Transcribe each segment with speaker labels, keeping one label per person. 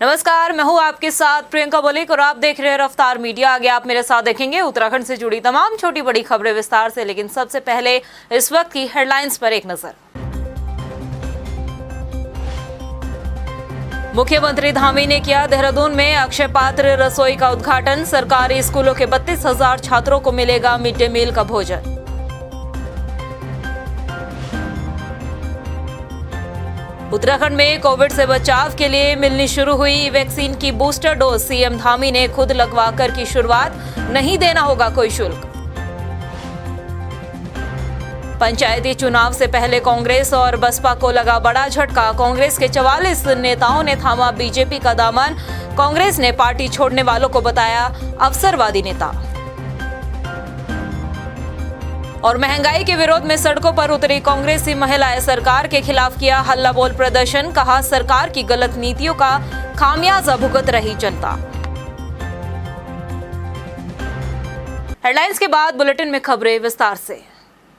Speaker 1: नमस्कार, मैं हूं आपके साथ प्रियंका बोलिक और आप देख रहे हैं रफ्तार मीडिया। आगे आप मेरे साथ देखेंगे उत्तराखंड से जुड़ी तमाम छोटी बड़ी खबरें विस्तार से, लेकिन सबसे पहले इस वक्त की हेडलाइंस पर एक नजर। मुख्यमंत्री धामी ने किया देहरादून में अक्षय पात्र रसोई का उद्घाटन। सरकारी स्कूलों के 32,000 छात्रों को मिलेगा मिड डे मील का भोजन। उत्तराखंड में कोविड से बचाव के लिए मिलनी शुरू हुई वैक्सीन की बूस्टर डोज। सीएम धामी ने खुद लगवाकर की शुरुआत, नहीं देना होगा कोई शुल्क। पंचायती चुनाव से पहले कांग्रेस और बसपा को लगा बड़ा झटका। कांग्रेस के 44 नेताओं ने थामा बीजेपी का दामन। कांग्रेस ने पार्टी छोड़ने वालों को बताया अवसरवादी नेता। और महंगाई के विरोध में सड़कों पर उतरी कांग्रेसी महिलाएं। सरकार के खिलाफ किया हल्ला बोल प्रदर्शन। कहा सरकार की गलत नीतियों का खामियाजा भुगत रही जनता। हेडलाइंस के बाद बुलेटिन में खबरें विस्तार से।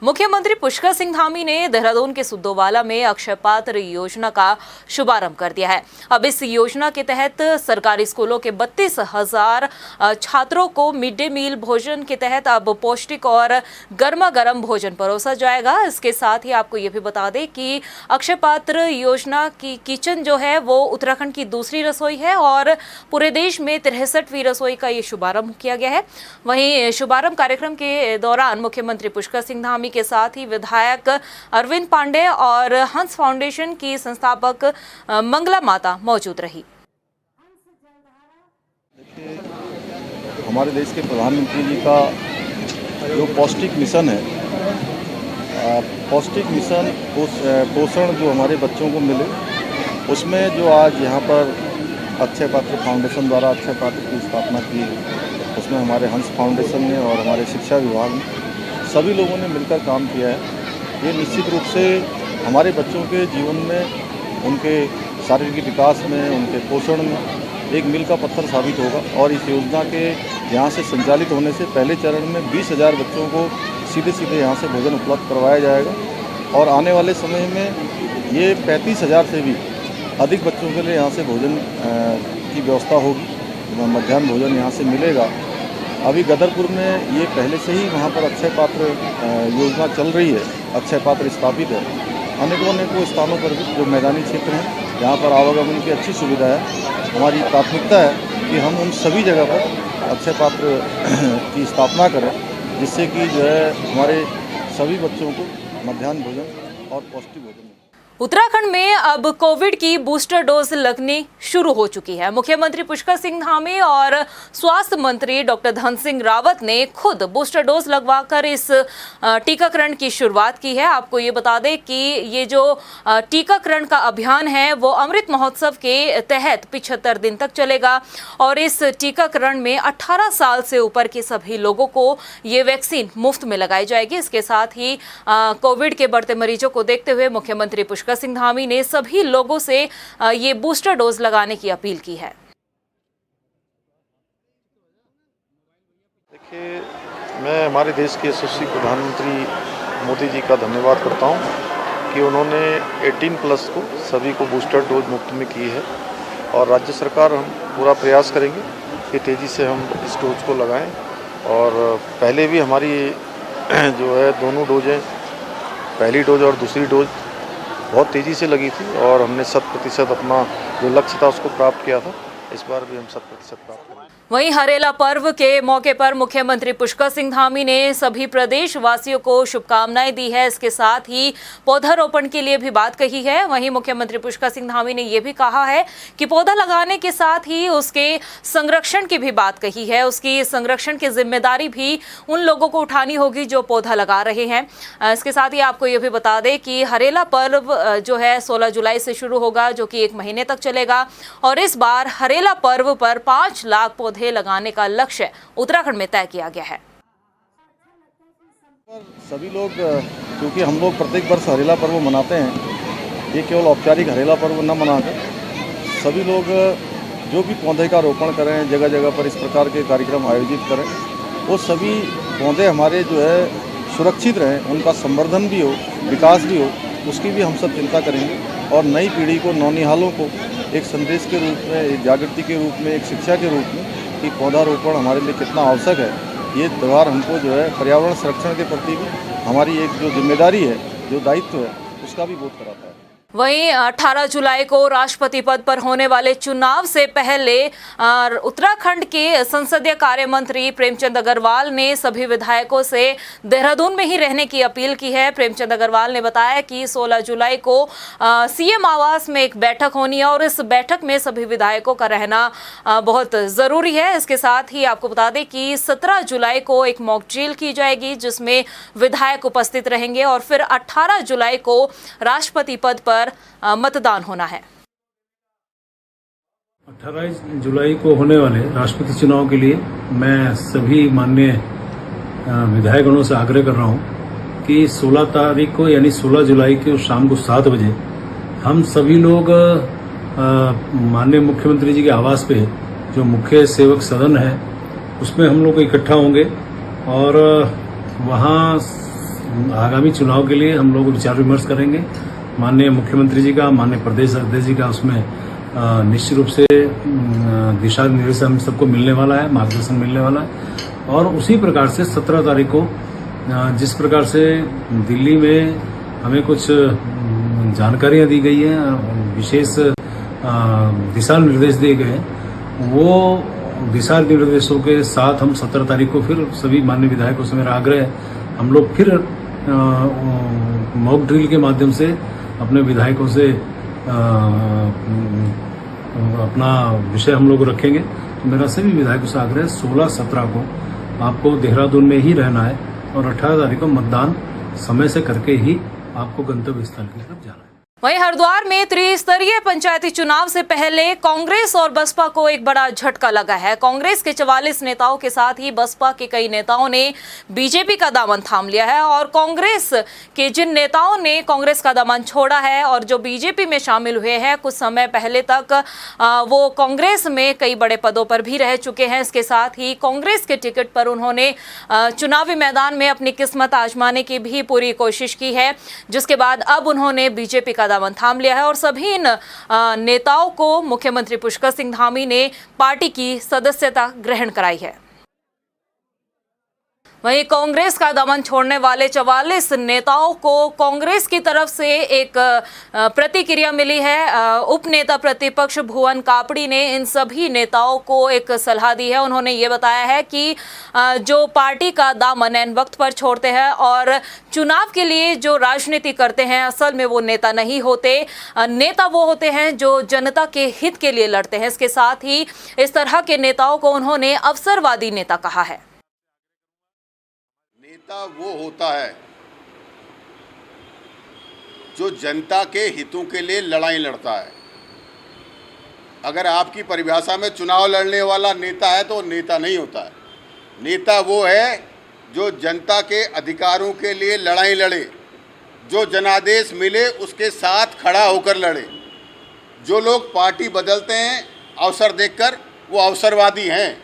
Speaker 1: मुख्यमंत्री पुष्कर सिंह धामी ने देहरादून के सुद्दोवाला में अक्षय पात्र योजना का शुभारंभ कर दिया है। अब इस योजना के तहत सरकारी स्कूलों के 32,000 छात्रों को मिड डे मील भोजन के तहत अब पौष्टिक और गर्मा गर्म भोजन परोसा जाएगा। इसके साथ ही आपको ये भी बता दें कि अक्षय पात्र योजना की किचन जो है वो उत्तराखंड की दूसरी रसोई है और पूरे देश में 63वीं रसोई का ये शुभारंभ किया गया है। वहीं शुभारंभ कार्यक्रम के दौरान मुख्यमंत्री पुष्कर सिंह धामी के साथ ही विधायक अरविंद पांडे और हंस फाउंडेशन की संस्थापक मंगला माता मौजूद रही।
Speaker 2: हमारे देश के प्रधानमंत्री जी का जो पौष्टिक मिशन है, पौष्टिक मिशन पोषण जो हमारे बच्चों को मिले, उसमें जो आज यहाँ पर अक्षय पात्र फाउंडेशन द्वारा अक्षय पात्र की स्थापना की है, उसमें हमारे हंस फाउंडेशन ने और हमारे शिक्षा विभाग ने सभी लोगों ने मिलकर काम किया है। ये निश्चित रूप से हमारे बच्चों के जीवन में, उनके शारीरिक विकास में, उनके पोषण में एक मील का पत्थर साबित होगा। और इस योजना के यहाँ से संचालित होने से पहले चरण में 20,000 बच्चों को सीधे यहाँ से भोजन उपलब्ध करवाया जाएगा और आने वाले समय में ये 35,000 से भी अधिक बच्चों के लिए यहाँ से भोजन की व्यवस्था होगी। मध्याह्न भोजन यहाँ से मिलेगा। अभी गदरपुर में ये पहले से ही वहाँ पर अक्षय पात्र योजना चल रही है, अक्षय पात्र स्थापित है। अनेकों स्थानों पर भी जो मैदानी क्षेत्र हैं, जहाँ पर आवागमन की अच्छी सुविधा है, हमारी प्राथमिकता है कि हम उन सभी जगह पर अक्षय पात्र की स्थापना करें, जिससे कि जो है हमारे सभी बच्चों को मध्याह्न भोजन और पौष्टिक भोजन।
Speaker 1: उत्तराखंड में अब कोविड की बूस्टर डोज लगनी शुरू हो चुकी है। मुख्यमंत्री पुष्कर सिंह धामी और स्वास्थ्य मंत्री डॉक्टर धन सिंह रावत ने खुद बूस्टर डोज लगवाकर इस टीकाकरण की शुरुआत की है। आपको ये बता दें कि ये जो टीकाकरण का अभियान है वो अमृत महोत्सव के तहत 75 दिन तक चलेगा और इस टीकाकरण में 18 साल से ऊपर के सभी लोगों को ये वैक्सीन मुफ्त में लगाई जाएगी। इसके साथ ही कोविड के बढ़ते मरीजों को देखते हुए मुख्यमंत्री पुष्कर सिंह धामी ने सभी लोगों से ये बूस्टर डोज लगाने की अपील की है।
Speaker 3: देखिए, मैं हमारे देश के यशस्वी प्रधानमंत्री मोदी जी का धन्यवाद करता हूं कि उन्होंने 18+ को सभी को बूस्टर डोज मुफ्त में की है और राज्य सरकार हम पूरा प्रयास करेंगे कि तेज़ी से हम इस डोज को लगाएं। और पहले भी हमारी जो है दोनों डोजें, पहली डोज और दूसरी डोज बहुत तेज़ी से लगी थी और हमने 100% अपना जो लक्ष्य था उसको प्राप्त किया था। इस बार भी हम 100% प्राप्त करेंगे।
Speaker 1: वहीं हरेला पर्व के मौके पर मुख्यमंत्री पुष्कर सिंह धामी ने सभी प्रदेश वासियों को शुभकामनाएं दी है। इसके साथ ही पौधारोपण के लिए भी बात कही है। वहीं मुख्यमंत्री पुष्कर सिंह धामी ने यह भी कहा है कि पौधा लगाने के साथ ही उसके संरक्षण की भी बात कही है। उसकी संरक्षण की जिम्मेदारी भी उन लोगों को उठानी होगी जो पौधा लगा रहे हैं। इसके साथ ही आपको ये भी बता दें कि हरेला पर्व जो है 16 जुलाई से शुरू होगा, जो कि 1 महीने तक चलेगा और इस बार हरेला पर्व पर 5 लाख पौधे लगाने का लक्ष्य उत्तराखंड में तय किया गया है।
Speaker 2: सभी लोग, क्योंकि हम लोग प्रत्येक वर्ष हरेला पर्व मनाते हैं, ये केवल औपचारिक हरेला पर्व न मनाकर सभी लोग जो भी पौधे का रोपण करें, जगह जगह पर इस प्रकार के कार्यक्रम आयोजित करें, वो सभी पौधे हमारे जो है सुरक्षित रहें, उनका संवर्धन भी हो, विकास भी हो, उसकी भी हम सब चिंता करेंगे। और नई पीढ़ी को, नौनिहालों को एक संदेश के रूप में, एक जागृति के रूप में, एक शिक्षा के रूप में कि पौधारोपण हमारे लिए कितना आवश्यक है। ये त्यौहार हमको जो है पर्यावरण संरक्षण के प्रति भी हमारी एक जो जिम्मेदारी है, जो दायित्व है, उसका भी बोध कराता है।
Speaker 1: वहीं 18 जुलाई को राष्ट्रपति पद पर होने वाले चुनाव से पहले उत्तराखंड के संसदीय कार्य मंत्री प्रेमचंद अग्रवाल ने सभी विधायकों से देहरादून में ही रहने की अपील की है। प्रेमचंद अग्रवाल ने बताया कि 16 जुलाई को सीएम आवास में एक बैठक होनी है और इस बैठक में सभी विधायकों का रहना बहुत ज़रूरी है। इसके साथ ही आपको बता दें कि 17 जुलाई को एक मॉक ड्रिल की जाएगी जिसमें विधायक उपस्थित रहेंगे और फिर 18 जुलाई को राष्ट्रपति पद पर मतदान होना है।
Speaker 4: 18 जुलाई को होने वाले राष्ट्रपति चुनाव के लिए मैं सभी माननीय विधायकगणों से आग्रह कर रहा हूं कि 16 तारीख को यानी 16 जुलाई को शाम को 7 बजे हम सभी लोग माननीय मुख्यमंत्री जी के आवास पे जो मुख्य सेवक सदन है उसमें हम लोग इकट्ठा होंगे और वहां आगामी चुनाव के लिए हम लोग विचार विमर्श करेंगे। माननीय मुख्यमंत्री जी का, माननीय प्रदेश अध्यक्ष जी का उसमें निश्चित रूप से दिशा निर्देश हम सबको मिलने वाला है, मार्गदर्शन मिलने वाला है। और उसी प्रकार से 17 तारीख को जिस प्रकार से दिल्ली में हमें कुछ जानकारियां दी गई हैं, विशेष दिशा निर्देश दिए गए, वो दिशा निर्देशों के साथ हम 17 तारीख को फिर सभी माननीय विधायकों से मेरा आग्रह है, हम लोग फिर मॉक ड्रिल के माध्यम से अपने विधायकों से अपना विषय हम लोग रखेंगे। तो मेरा सभी विधायकों से आग्रह है 16-17 को आपको देहरादून में ही रहना है और 18 तारीख को मतदान समय से करके ही आपको गंतव्य स्थल की तरफ जाना है।
Speaker 1: वहीं हरिद्वार में त्रिस्तरीय पंचायती चुनाव से पहले कांग्रेस और बसपा को एक बड़ा झटका लगा है। कांग्रेस के 44 नेताओं के साथ ही बसपा के कई नेताओं ने बीजेपी का दामन थाम लिया है और कांग्रेस के जिन नेताओं ने कांग्रेस का दामन छोड़ा है और जो बीजेपी में शामिल हुए हैं, कुछ समय पहले तक वो कांग्रेस में कई बड़े पदों पर भी रह चुके हैं। इसके साथ ही कांग्रेस के टिकट पर उन्होंने चुनावी मैदान में अपनी किस्मत आजमाने की भी पूरी कोशिश की है, जिसके बाद अब उन्होंने बीजेपी का दामन थाम लिया है और सभी इन नेताओं को मुख्यमंत्री पुष्कर सिंह धामी ने पार्टी की सदस्यता ग्रहण कराई है। वहीं कांग्रेस का दामन छोड़ने वाले 44 नेताओं को कांग्रेस की तरफ से एक प्रतिक्रिया मिली है। उप नेता प्रतिपक्ष भुवन कापड़ी ने इन सभी नेताओं को एक सलाह दी है। उन्होंने ये बताया है कि जो पार्टी का दामन ऐन वक्त पर छोड़ते हैं और चुनाव के लिए जो राजनीति करते हैं, असल में वो नेता नहीं होते। नेता वो होते हैं जो जनता के हित के लिए लड़ते हैं। इसके साथ ही इस तरह के नेताओं को उन्होंने अवसरवादी नेता कहा है।
Speaker 5: नेता वो होता है जो जनता के हितों के लिए लड़ाई लड़ता है। अगर आपकी परिभाषा में चुनाव लड़ने वाला नेता है तो वो नेता नहीं होता है। नेता वो है जो जनता के अधिकारों के लिए लड़ाई लड़े, जो जनादेश मिले उसके साथ खड़ा होकर लड़े। जो लोग पार्टी बदलते हैं अवसर देखकर, वो अवसरवादी हैं,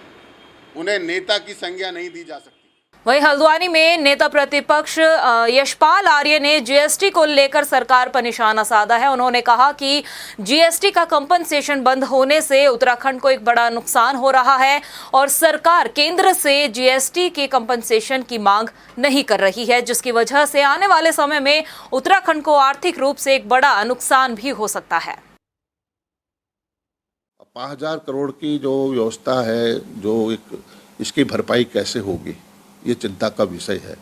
Speaker 5: उन्हें नेता की संज्ञा नहीं दी जा सकती।
Speaker 1: वहीं हल्द्वानी में नेता प्रतिपक्ष यशपाल आर्य ने जीएसटी को लेकर सरकार पर निशाना साधा है। उन्होंने कहा कि जीएसटी का कंपनसेशन बंद होने से उत्तराखंड को एक बड़ा नुकसान हो रहा है और सरकार केंद्र से जीएसटी के कंपनसेशन की मांग नहीं कर रही है, जिसकी वजह से आने वाले समय में उत्तराखंड को आर्थिक रूप से एक बड़ा नुकसान भी हो सकता है।
Speaker 6: 5000 करोड़ की जो व्यवस्था है, जो इसकी भरपाई कैसे होगी, ये चिंता का विषय है।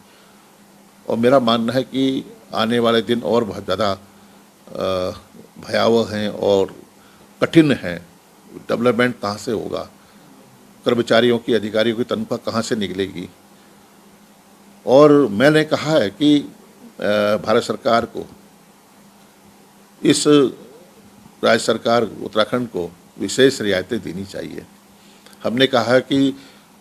Speaker 6: और मेरा मानना है कि आने वाले दिन और बहुत ज़्यादा भयावह हैं और कठिन हैं। डेवलपमेंट कहाँ से होगा, कर्मचारियों की, अधिकारियों की तनख्वाह कहाँ से निकलेगी। और मैंने कहा है कि भारत सरकार को, इस राज्य सरकार उत्तराखंड को विशेष रियायतें देनी चाहिए। हमने कहा है कि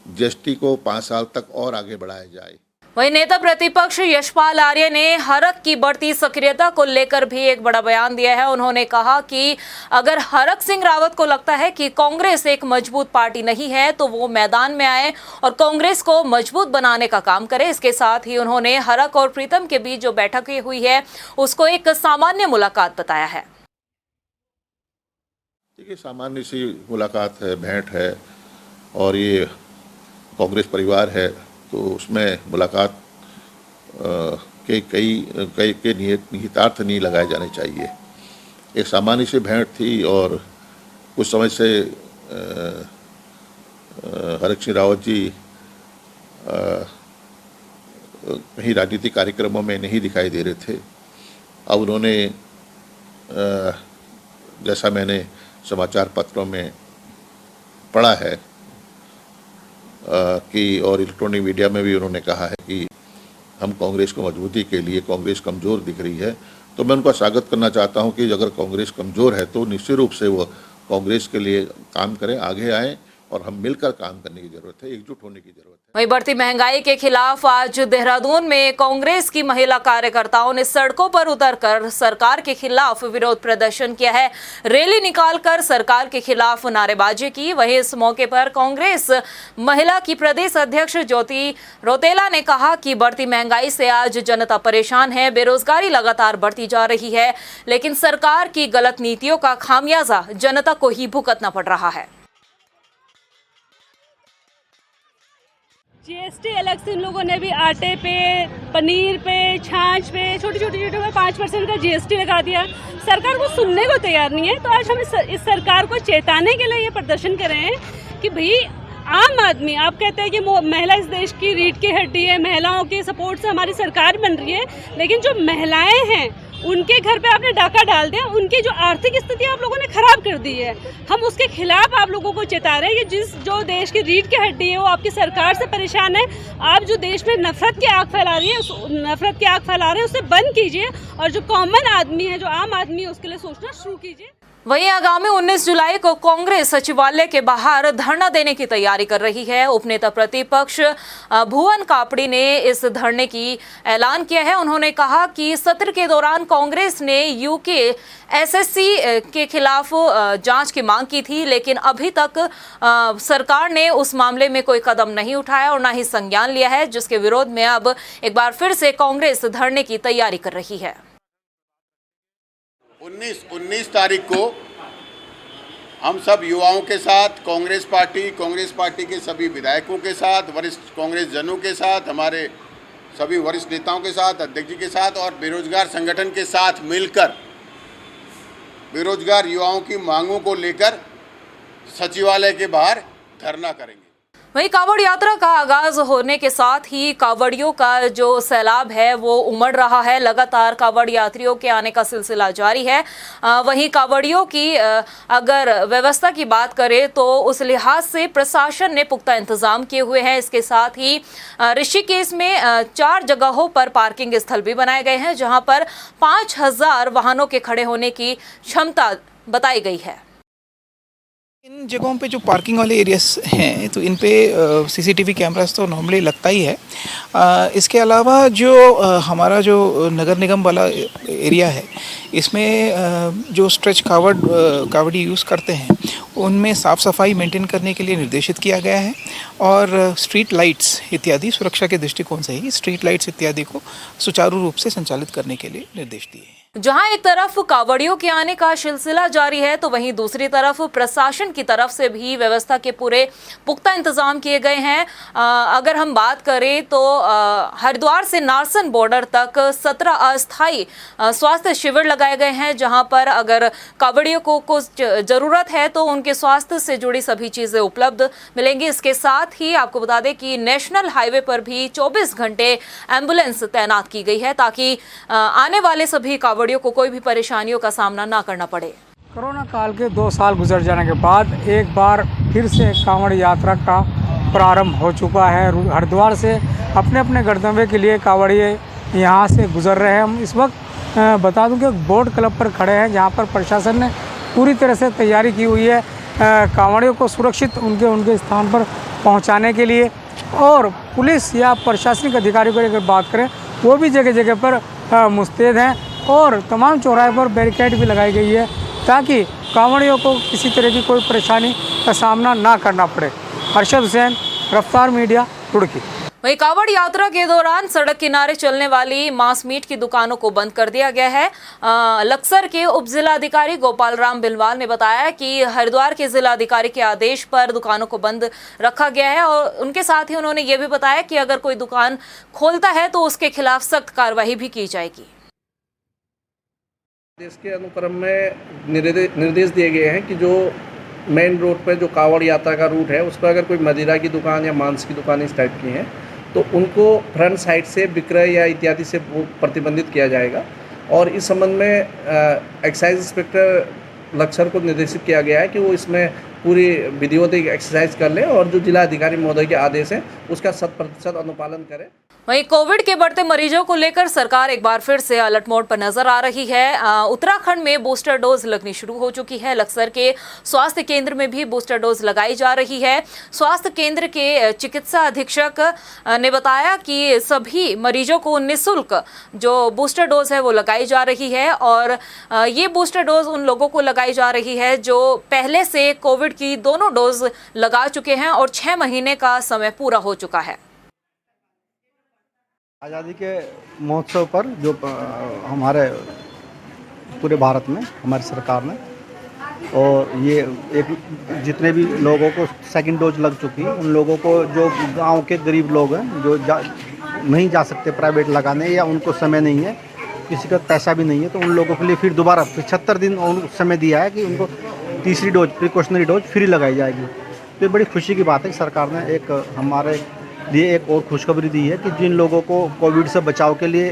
Speaker 6: जीएसटी को 5 साल तक और आगे बढ़ाया जाए।
Speaker 1: वहीं नेता प्रतिपक्ष यशपाल आर्य ने हरक की बढ़ती सक्रियता को लेकर भी एक बड़ा बयान दिया है। उन्होंने कहा कि अगर हरक सिंह रावत को लगता है कि कांग्रेस एक मजबूत पार्टी नहीं है तो वो मैदान में आए और कांग्रेस को मजबूत बनाने का काम करे। इसके साथ ही उन्होंने हरक और प्रीतम के बीच जो बैठक हुई है उसको एक सामान्य मुलाकात बताया है।
Speaker 6: देखिए, सामान्य सी मुलाकात है, भेंट है, और ये कांग्रेस परिवार है तो उसमें मुलाकात के कई निहितार्थ नहीं लगाए जाने चाहिए। एक सामान्य सी भेंट थी और कुछ समय से हरीश सिंह रावत जी कहीं राजनीतिक कार्यक्रमों में नहीं दिखाई दे रहे थे। अब उन्होंने जैसा मैंने समाचार पत्रों में पढ़ा है कि और इलेक्ट्रॉनिक मीडिया में भी उन्होंने कहा है कि हम कांग्रेस को मजबूती के लिए, कांग्रेस कमज़ोर दिख रही है, तो मैं उनका स्वागत करना चाहता हूं कि अगर कांग्रेस कमज़ोर है तो निश्चित रूप से वो कांग्रेस के लिए काम करें, आगे आएँ, और हम मिलकर काम करने की ज़रूरत है, एकजुट होने की ज़रूरत है।
Speaker 1: वहीं बढ़ती महंगाई के खिलाफ आज देहरादून में कांग्रेस की महिला कार्यकर्ताओं ने सड़कों पर उतरकर सरकार के खिलाफ विरोध प्रदर्शन किया है। रैली निकालकर सरकार के खिलाफ नारेबाजी की। वहीं इस मौके पर कांग्रेस महिला की प्रदेश अध्यक्ष ज्योति रौतेला ने कहा कि बढ़ती महंगाई से आज जनता परेशान है, बेरोजगारी लगातार बढ़ती जा रही है, लेकिन सरकार की गलत नीतियों का खामियाजा जनता को ही भुगतना पड़ रहा है।
Speaker 7: जीएसटी अलग से इन लोगों ने भी आटे पे, पनीर पे, छाछ पे, छोटी छोटी चीज़ों पे 5% का जीएसटी लगा दिया। सरकार को सुनने को तैयार नहीं है। तो आज हम इस सरकार को चेताने के लिए ये प्रदर्शन कर रहे हैं कि भाई आम आदमी, आप कहते हैं कि महिला इस देश की रीढ़ की हड्डी है, महिलाओं के सपोर्ट से हमारी सरकार बन रही है, लेकिन जो महिलाएं हैं उनके घर पे आपने डाका डाल दिया, उनकी जो आर्थिक स्थिति आप लोगों ने खराब कर दी है। हम उसके खिलाफ आप लोगों को चेता रहे हैं कि जो देश की रीढ़ की हड्डी है वो आपकी सरकार से परेशान है। आप जो देश में नफरत की आग फैला रही है, नफरत की आग फैला रहे हैं, उसे बंद कीजिए, और जो कॉमन आदमी है, जो आम आदमी है, उसके लिए सोचना शुरू कीजिए।
Speaker 1: वहीं आगामी 19 जुलाई को कांग्रेस सचिवालय के बाहर धरना देने की तैयारी कर रही है। उपनेता प्रतिपक्ष भुवन कापड़ी ने इस धरने की ऐलान किया है। उन्होंने कहा कि सत्र के दौरान कांग्रेस ने यूके एसएससी के खिलाफ जांच की मांग की थी, लेकिन अभी तक सरकार ने उस मामले में कोई कदम नहीं उठाया और न ही संज्ञान लिया है, जिसके विरोध में अब एक बार फिर से कांग्रेस धरने की तैयारी कर रही है।
Speaker 5: 19 तारीख को हम सब युवाओं के साथ, कांग्रेस पार्टी के सभी विधायकों के साथ, वरिष्ठ कांग्रेस जनों के साथ, हमारे सभी वरिष्ठ नेताओं के साथ, अध्यक्ष जी के साथ और बेरोजगार संगठन के साथ मिलकर बेरोजगार युवाओं की मांगों को लेकर सचिवालय के बाहर धरना करेंगे।
Speaker 1: वहीं कांवड़ यात्रा का आगाज होने के साथ ही कांवड़ियों का जो सैलाब है वो उमड़ रहा है। लगातार कांवड़ यात्रियों के आने का सिलसिला जारी है। वहीं कांवड़ियों की अगर व्यवस्था की बात करें तो उस लिहाज से प्रशासन ने पुख्ता इंतजाम किए हुए हैं। इसके साथ ही ऋषिकेश में 4 जगहों पर पार्किंग स्थल भी बनाए गए हैं, जहां पर 5000 वाहनों के खड़े होने की क्षमता बताई गई है।
Speaker 8: इन जगहों पे जो पार्किंग वाले एरियाज हैं तो इन पे सीसीटीवी कैमरास तो नॉर्मली लगता ही है। इसके अलावा जो हमारा जो नगर निगम वाला एरिया है, इसमें जो स्ट्रेच कावड़ी यूज़ करते हैं उनमें साफ़ सफाई मेंटेन करने के लिए निर्देशित किया गया है, और स्ट्रीट लाइट्स इत्यादि सुरक्षा के दृष्टिकोण से ही स्ट्रीट लाइट्स इत्यादि को सुचारू रूप से संचालित करने के लिए निर्देश दिए हैं।
Speaker 1: जहां एक तरफ कांवड़ियों के आने का सिलसिला जारी है तो वहीं दूसरी तरफ प्रशासन की तरफ से भी व्यवस्था के पूरे पुख्ता इंतजाम किए गए हैं। अगर हम बात करें तो हरिद्वार से नारसन बॉर्डर तक 17 अस्थायी स्वास्थ्य शिविर लगाए गए हैं, जहां पर अगर कांवड़ियों को कुछ ज़रूरत है तो उनके स्वास्थ्य से जुड़ी सभी चीज़ें उपलब्ध मिलेंगी। इसके साथ ही आपको बता दें कि नेशनल हाईवे पर भी 24 घंटे एम्बुलेंस तैनात की गई है, ताकि आने वाले सभी कांवड़ियों को कोई भी परेशानियों का सामना ना करना पड़े।
Speaker 9: कोरोना काल के 2 साल गुजर जाने के बाद एक बार फिर से कांवड़ यात्रा का प्रारंभ हो चुका है। हरिद्वार से अपने अपने गंतव्य के लिए कांवड़िए यहाँ से गुजर रहे हैं। हम इस वक्त बता दूं कि बोट क्लब पर खड़े हैं, जहाँ पर प्रशासन ने पूरी तरह से तैयारी की हुई है कांवड़ियों को सुरक्षित उनके स्थान पर पहुँचाने के लिए। और पुलिस या प्रशासनिक अधिकारियों की अगर बात करें, वो भी जगह जगह पर मुस्तैद हैं, और तमाम चौराहे पर बैरिकेड भी लगाई गई है ताकि कांवड़ियों को किसी तरह की कोई परेशानी का सामना ना करना पड़े। अरशद हुसैन, रफ्तार मीडिया, रुड़की।
Speaker 1: वहीं कांवड़ यात्रा के दौरान सड़क किनारे चलने वाली मांस मीट की दुकानों को बंद कर दिया गया है। लक्सर के उप जिलाधिकारी गोपाल राम बिलवाल ने बताया कि हरिद्वार के जिलाधिकारी के आदेश पर दुकानों को बंद रखा गया है और उनके साथ ही उन्होंने ये भी बताया कि अगर कोई दुकान खोलता है तो उसके खिलाफ सख्त कार्रवाई भी की जाएगी।
Speaker 10: देश के अनुक्रम में निर्देश दिए गए हैं कि जो मेन रोड पर जो कांवड़ यात्रा का रूट है उस पर अगर कोई मदिरा की दुकान या मांस की दुकान इस टाइप की हैं तो उनको फ्रंट साइड से विक्रय या इत्यादि से प्रतिबंधित किया जाएगा। और इस संबंध में एक्साइज इंस्पेक्टर लक्सर को निर्देशित किया गया है कि वो इसमें पूरी विधिवत एक्सरसाइज कर ले और जो जिला अधिकारी महोदय के आदेश हैं उसका 100% अनुपालन करें।
Speaker 1: वहीं कोविड के बढ़ते मरीजों को लेकर सरकार एक बार फिर से अलर्ट मोड पर नजर आ रही है। उत्तराखंड में बूस्टर डोज लगनी शुरू हो चुकी है। लक्सर के स्वास्थ्य केंद्र में भी बूस्टर डोज लगाई जा रही है। स्वास्थ्य केंद्र के चिकित्सा अधीक्षक ने बताया कि सभी मरीजों को निःशुल्क जो बूस्टर डोज है वो लगाई जा रही है और ये बूस्टर डोज उन लोगों को लगाई जा रही है जो पहले से कोविड की दोनों डोज लगा चुके हैं और 6 महीने का समय पूरा हो चुका है।
Speaker 11: आज़ादी के महोत्सव पर जो हमारे पूरे भारत में हमारी सरकार ने और ये एक जितने भी लोगों को सेकंड डोज लग चुकी है उन लोगों को जो गांव के गरीब लोग हैं जो नहीं जा सकते प्राइवेट लगाने या उनको समय नहीं है किसी का पैसा भी नहीं है तो उन लोगों के लिए फिर दोबारा 75 दिन उनको समय दिया है कि उनको तीसरी डोज प्रिकॉशनरी डोज फ्री लगाई जाएगी। तो ये बड़ी खुशी की बात है कि सरकार ने एक हमारे लिए एक और खुशखबरी दी है कि जिन लोगों को कोविड से बचाव के लिए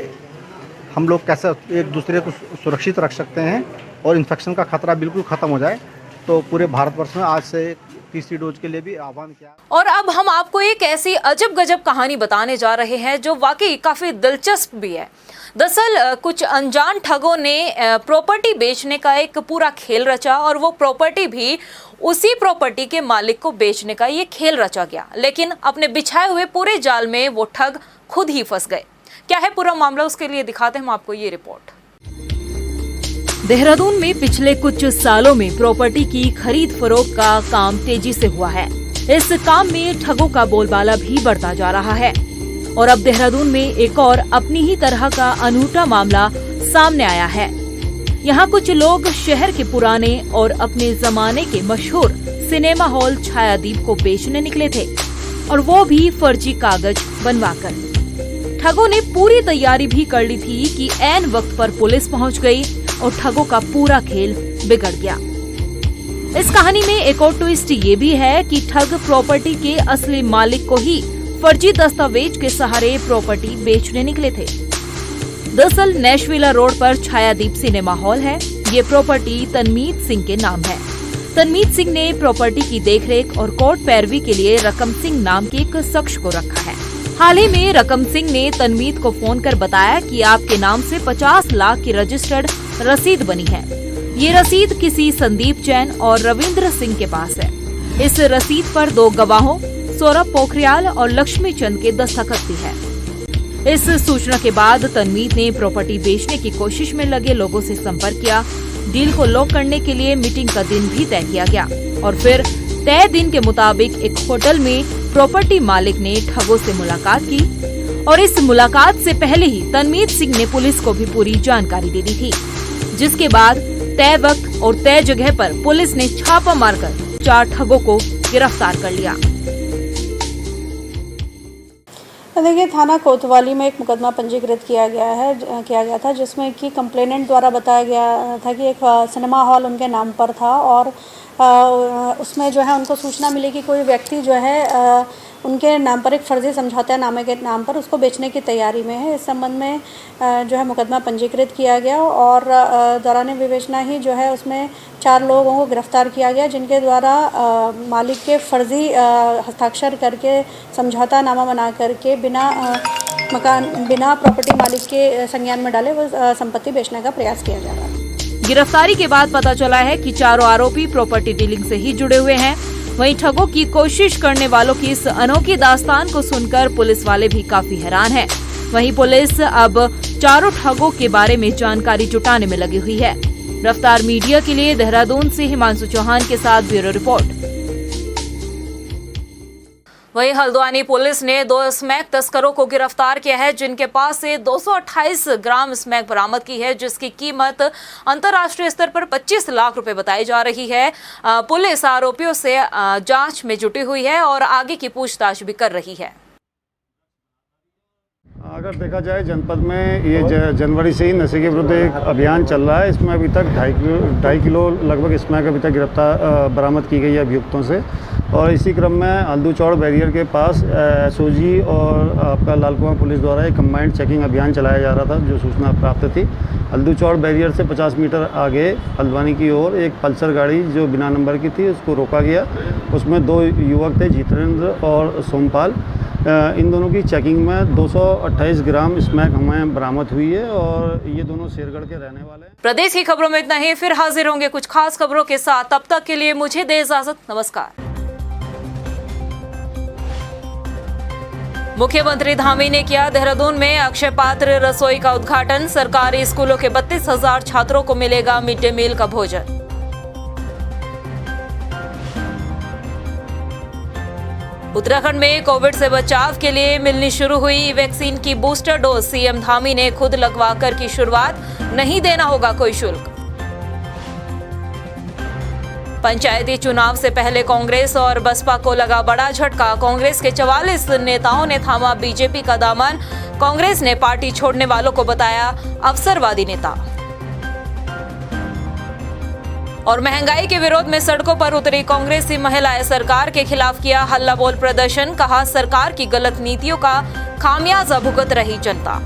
Speaker 11: हम लोग कैसे एक दूसरे को सुरक्षित रख सकते हैं और इन्फेक्शन का खतरा बिल्कुल ख़त्म हो जाए तो पूरे भारतवर्ष में आज से तीसरी डोज के लिए भी आह्वान किया।
Speaker 1: और अब हम आपको एक ऐसी अजब गजब कहानी बताने जा रहे हैं जो वाकई काफ़ी दिलचस्प भी है। दरअसल कुछ अनजान ठगों ने प्रॉपर्टी बेचने का एक पूरा खेल रचा और वो प्रॉपर्टी भी उसी प्रॉपर्टी के मालिक को बेचने का ये खेल रचा गया। लेकिन अपने बिछाए हुए पूरे जाल में वो ठग खुद ही फंस गए। क्या है पूरा मामला, उसके लिए दिखाते हैं हम आपको ये रिपोर्ट। देहरादून में पिछले कुछ सालों में प्रॉपर्टी की खरीद फरोख्त का काम तेजी से हुआ है। इस काम में ठगों का बोलबाला भी बढ़ता जा रहा है और अब देहरादून में एक और अपनी ही तरह का अनूठा मामला सामने आया है। यहाँ कुछ लोग शहर के पुराने और अपने जमाने के मशहूर सिनेमा हॉल छायादीप को बेचने निकले थे और वो भी फर्जी कागज बनवाकर। ठगों ने पूरी तैयारी भी कर ली थी कि ऐन वक्त पर पुलिस पहुंच गई और ठगों का पूरा खेल बिगड़ गया। इस कहानी में एक और ट्विस्ट ये भी है कि ठग प्रॉपर्टी के असली मालिक को ही फर्जी दस्तावेज के सहारे प्रॉपर्टी बेचने निकले थे। दरअसल नेशविला रोड पर छायादीप सिनेमा हॉल है। ये प्रॉपर्टी तनमीत सिंह के नाम है। तनमीत सिंह ने प्रॉपर्टी की देखरेख और कोर्ट पैरवी के लिए रकम सिंह नाम के एक शख्स को रखा है। हाल ही में रकम सिंह ने तनमीत को फोन कर बताया कि आपके नाम से 50 लाख की रजिस्टर्ड रसीद बनी है। ये रसीद किसी संदीप जैन और रविंद्र सिंह के पास है। इस रसीद पर 2 गवाहों सौरभ पोखरियाल और लक्ष्मी चंद के दस्तखत भी है। इस सूचना के बाद तनमीत ने प्रॉपर्टी बेचने की कोशिश में लगे लोगों से संपर्क किया। डील को लॉक करने के लिए मीटिंग का दिन भी तय किया गया और फिर तय दिन के मुताबिक एक होटल में प्रॉपर्टी मालिक ने ठगों से मुलाकात की और इस मुलाकात से पहले ही तनमीत सिंह ने पुलिस को भी पूरी जानकारी दे दी थी, जिसके बाद तय वक्त और तय जगह पर पुलिस ने छापा मारकर 4 ठगों को गिरफ्तार कर लिया।
Speaker 12: देखिए, थाना कोतवाली में एक मुकदमा पंजीकृत किया गया था जिसमें कि कंप्लेनेंट द्वारा बताया गया था कि एक सिनेमा हॉल उनके नाम पर था और उसमें जो है उनको सूचना मिली कि कोई व्यक्ति जो है उनके नाम पर एक फर्जी समझौता नामे के नाम पर उसको बेचने की तैयारी में है। इस संबंध में जो है मुकदमा पंजीकृत किया गया और दौरान विवेचना ही जो है उसमें 4 लोगों को गिरफ्तार किया गया जिनके द्वारा मालिक के फर्जी हस्ताक्षर करके समझौता नामा बना करके बिना प्रॉपर्टी मालिक के संज्ञान में डाले वो संपत्ति बेचने का प्रयास किया जा रहा है।
Speaker 1: गिरफ्तारी के बाद पता चला है कि 4 आरोपी प्रॉपर्टी डीलिंग से ही जुड़े हुए हैं। वहीं ठगों की कोशिश करने वालों की इस अनोखी दास्तान को सुनकर पुलिस वाले भी काफी हैरान हैं। वहीं पुलिस अब 4 ठगों के बारे में जानकारी जुटाने में लगी हुई है। रफ्तार मीडिया के लिए देहरादून से हिमांशु चौहान के साथ ब्यूरो रिपोर्ट। वहीं हल्द्वानी पुलिस ने 2 स्मैक तस्करों को गिरफ्तार किया है, जिनके पास से 228 ग्राम स्मैक बरामद की है, जिसकी कीमत अंतर्राष्ट्रीय स्तर पर 25 लाख रुपए बताई जा रही है। पुलिस आरोपियों से जांच में जुटी हुई है और आगे की पूछताछ भी कर रही है।
Speaker 13: अगर देखा जाए जनपद में ये जनवरी से ही नशे के विरुद्ध एक अभियान चल रहा है। इसमें अभी तक 2.5 किलो लगभग स्मैक अभी तक बरामद की गई है अभियुक्तों से। और इसी क्रम में हल्दू चौड़ बैरियर के पास एसओजी और आपका लालकुआं पुलिस द्वारा एक कंबाइंड चेकिंग अभियान चलाया जा रहा था, जो सूचना प्राप्त थी। हल्दू चौड़ बैरियर से 50 मीटर आगे हल्द्वानी की ओर एक पल्सर गाड़ी जो बिना नंबर की थी, उसको रोका गया। उसमें 2 युवक थे, जितेंद्र और सोमपाल। इन दोनों की चेकिंग में 228 ग्राम स्मैक हमें बरामद हुई है और ये दोनों शेरगढ़ के रहने वाले हैं।
Speaker 1: प्रदेश की खबरों में इतना ही, फिर हाजिर होंगे कुछ खास खबरों के साथ। तब तक के लिए मुझे दे इजाजत, नमस्कार। मुख्यमंत्री धामी ने किया देहरादून में अक्षय पात्र रसोई का उद्घाटन। सरकारी स्कूलों के 32,000 छात्रों को मिलेगा मिड डे मील का भोजन। उत्तराखंड में कोविड से बचाव के लिए मिलनी शुरू हुई वैक्सीन की बूस्टर डोज। सीएम धामी ने खुद लगवाकर की शुरुआत, नहीं देना होगा कोई शुल्क। पंचायती चुनाव से पहले कांग्रेस और बसपा को लगा बड़ा झटका। कांग्रेस के 44 नेताओं ने थामा बीजेपी का दामन। कांग्रेस ने पार्टी छोड़ने वालों को बताया अवसरवादी नेता। और महंगाई के विरोध में सड़कों पर उतरी कांग्रेसी महिलाएं। सरकार के खिलाफ किया हल्ला बोल प्रदर्शन। कहा सरकार की गलत नीतियों का खामियाजा भुगत रही जनता।